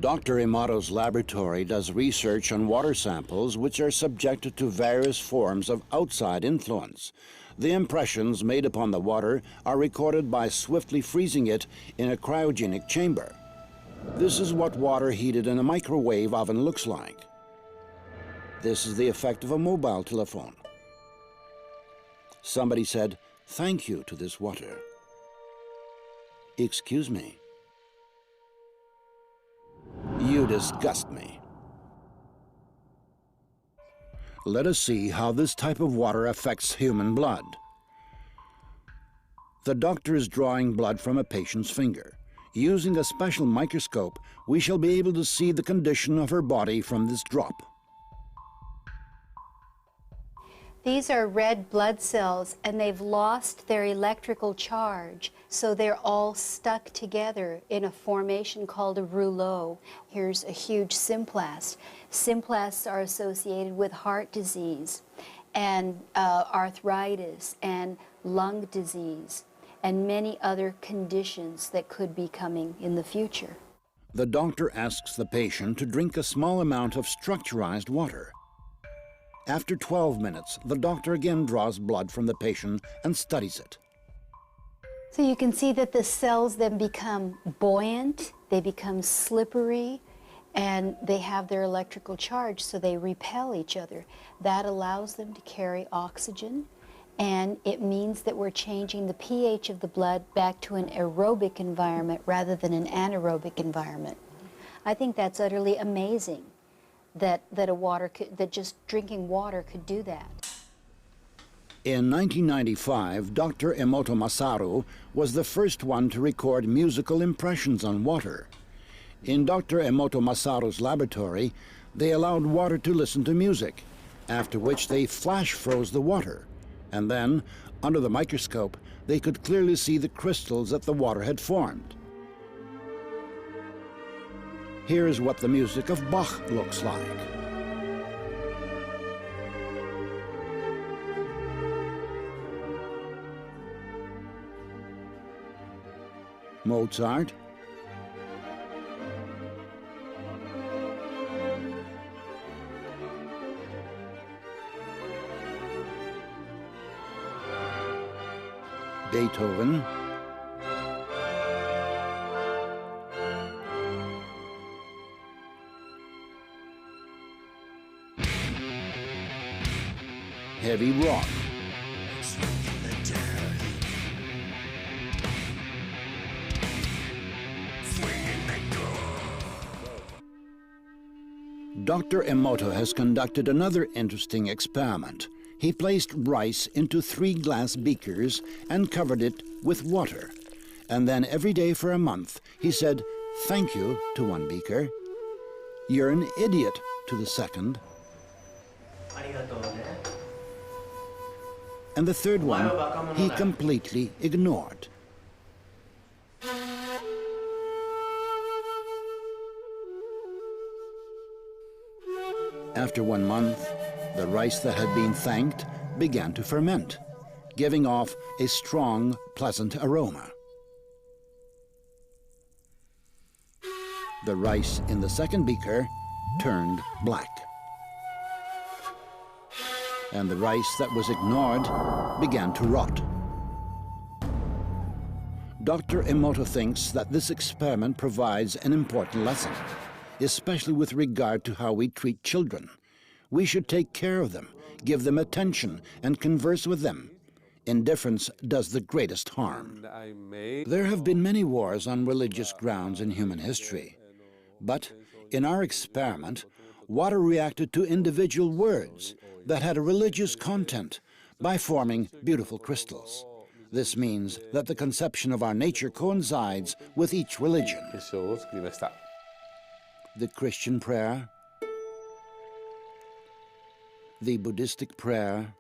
Dr. Imato's laboratory does research on water samples which are subjected to various forms of outside influence. The impressions made upon the water are recorded by swiftly freezing it in a cryogenic chamber. This is what water heated in a microwave oven looks like. This is the effect of a mobile telephone. Somebody said, "Thank you" to this water. Excuse me. You disgust me. Let us see how this type of water affects human blood. The doctor is drawing blood from a patient's finger. Using a special microscope, we shall be able to see the condition of her body from this drop. These are red blood cells, and they've lost their electrical charge, so they're all stuck together in a formation called a rouleau. Here's a huge symplast. Symplasts are associated with heart disease and arthritis and lung disease and many other conditions that could be coming in the future. The doctor asks the patient to drink a small amount of structurized water. After 12 minutes, the doctor again draws blood from the patient and studies it. So you can see that the cells then become buoyant, they become slippery, and they have their electrical charge, so they repel each other. That allows them to carry oxygen, and it means that we're changing the pH of the blood back to an aerobic environment rather than an anaerobic environment. I think that's utterly amazing. That just drinking water could do that. In 1995, Dr. Emoto Masaru was the first one to record musical impressions on water. In Dr. Emoto Masaru's laboratory, they allowed water to listen to music, after which they flash froze the water. And then, under the microscope, they could clearly see the crystals that the water had formed. Here is what the music of Bach looks like. Mozart. Beethoven. Heavy rock. Dr. Emoto has conducted another interesting experiment. He placed rice into 3 glass beakers and covered it with water. And then every day for a month, he said, "Thank you" to one beaker, "You're an idiot" to the second, and the third one he completely ignored. After 1 month, the rice that had been thanked began to ferment, giving off a strong, pleasant aroma. The rice in the second beaker turned black. And the rice that was ignored began to rot. Dr. Emoto thinks that this experiment provides an important lesson, especially with regard to how we treat children. We should take care of them, give them attention, and converse with them. Indifference does the greatest harm. There have been many wars on religious grounds in human history. But in our experiment, water reacted to individual words that had a religious content by forming beautiful crystals. This means that the conception of our nature coincides with each religion. The Christian prayer, the Buddhistic prayer,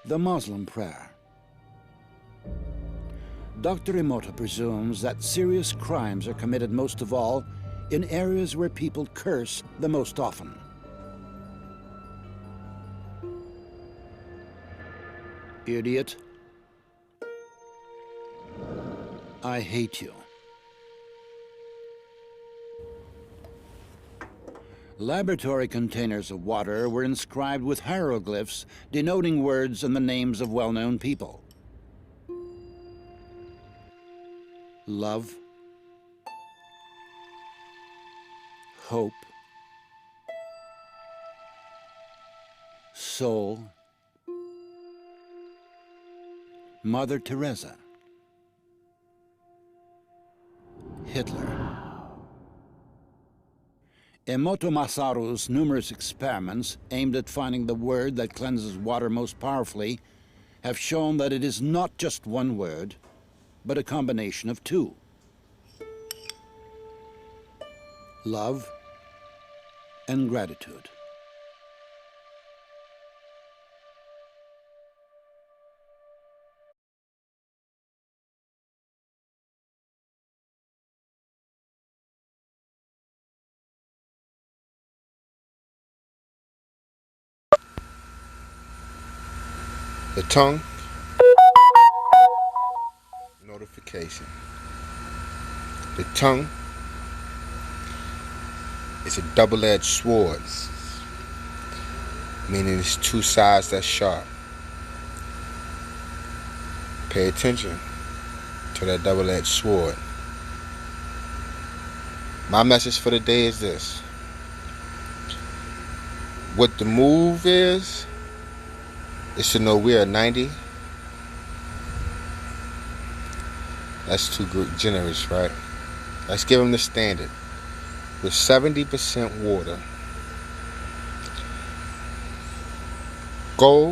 the Muslim prayer. Dr. Emoto presumes that serious crimes are committed most of all in areas where people curse the most often. Idiot. I hate you. Laboratory containers of water were inscribed with hieroglyphs denoting words and the names of well-known people. Love, hope, soul, Mother Teresa, Hitler. Emoto Masaru's numerous experiments aimed at finding the word that cleanses water most powerfully have shown that it is not just one word, but a combination of two. Love and gratitude. The tongue, notification. The tongue is a double-edged sword, meaning it's two sides that's sharp. Pay attention to that double-edged sword. My message for the day is this. What the move is to know we're 90. That's too generous, right? Let's give them the standard. With 70% water. Go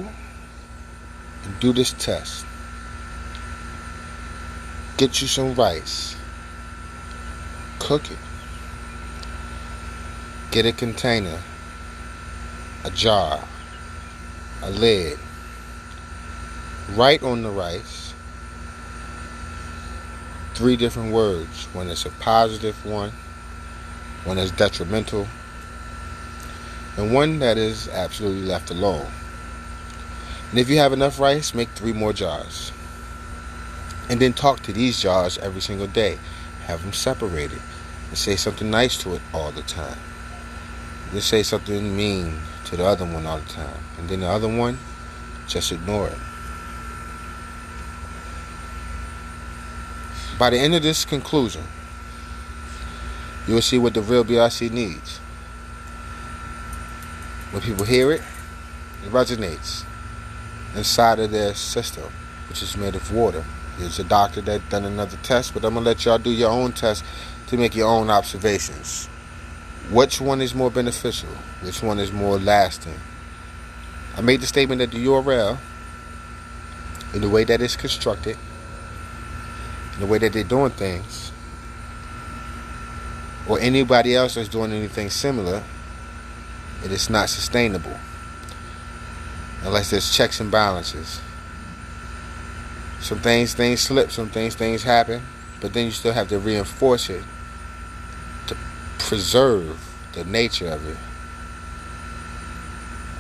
and do this test. Get you some rice. Cook it. Get a container, a jar, a lid. Write on the rice 3 different words. One is a positive one is detrimental, and one that is absolutely left alone. And if you have enough rice, make 3 more jars. And then talk to these jars every single day. Have them separated. And say something nice to it all the time. Then say something mean to the other one all the time. And then the other one, just ignore it. By the end of this conclusion, you will see what the Real BRC needs. When people hear it, it resonates inside of their system, which is made of water. There's a doctor that done another test, but I'm going to let y'all do your own test to make your own observations. Which one is more beneficial? Which one is more lasting? I made the statement that the URL, in the way that it's constructed, in the way that they're doing things, or anybody else that's doing anything similar, it is not sustainable unless there's checks and balances. Some things slip, some things happen, but then you still have to reinforce it to preserve the nature of it.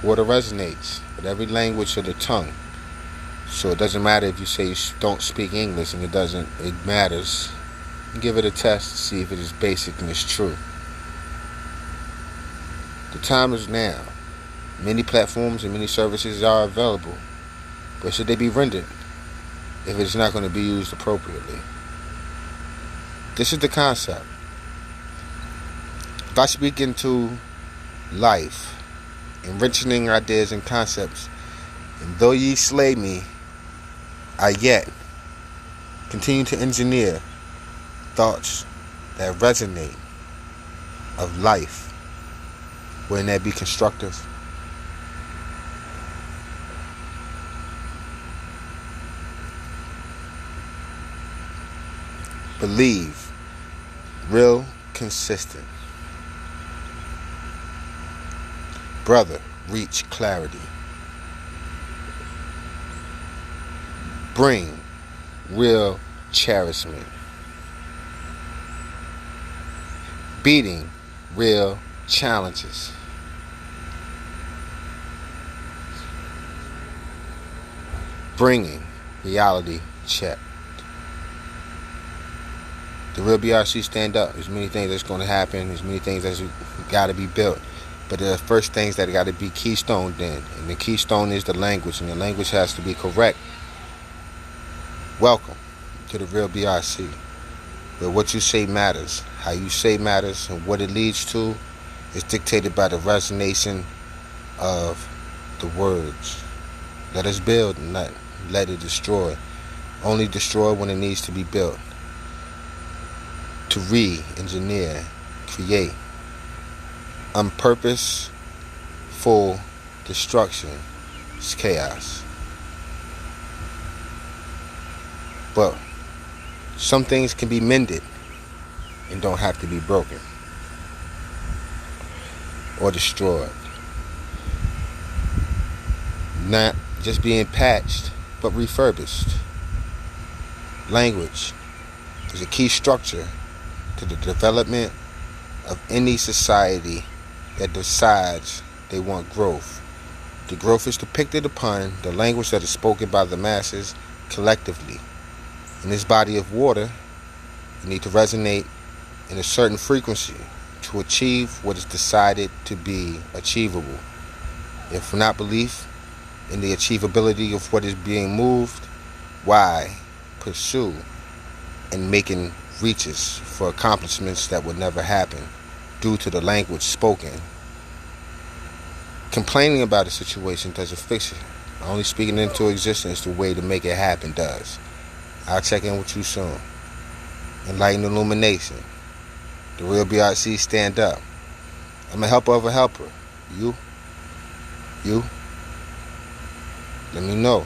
Water resonates with every language of the tongue. So it doesn't matter if you say you don't speak English, and it matters. Give it a test to see if it is basic and it's true. The time is now. Many platforms and many services are available, but should they be rendered if it's not going to be used appropriately? This is the concept. If I speak into life, enriching ideas and concepts, and though ye slay me, I yet continue to engineer thoughts that resonate of life. Wouldn't that be constructive? Believe. Real consistent. Brother, reach clarity. Bring real cherishment. Beating real challenges. Bringing reality check. The Real BRC stand up. There's many things that's going to happen. There's many things that's got to be built. But there are first things that got to be keystoned in. And the keystone is the language. And the language has to be correct. Welcome to the Real BRC, where what you say matters. How you say matters. And what it leads to is dictated by the resonation of the words. Let us build and not let it destroy. Only destroy when it needs to be built. To re-engineer, create. Unpurposeful destruction is chaos. But some things can be mended and don't have to be broken or destroyed. Not just being patched, but refurbished. Language is a key structure to the development of any society that decides they want growth. The growth is depicted upon the language that is spoken by the masses collectively. In this body of water, you need to resonate in a certain frequency to achieve what is decided to be achievable. If not belief in the achievability of what is being moved, why pursue and making reaches for accomplishments that would never happen due to the language spoken? Complaining about a situation doesn't fix it. Only speaking into existence the way to make it happen does. I'll check in with you soon. Enlightened illumination. The Real BRC, stand up. I'm a helper of a helper. You? Let me know.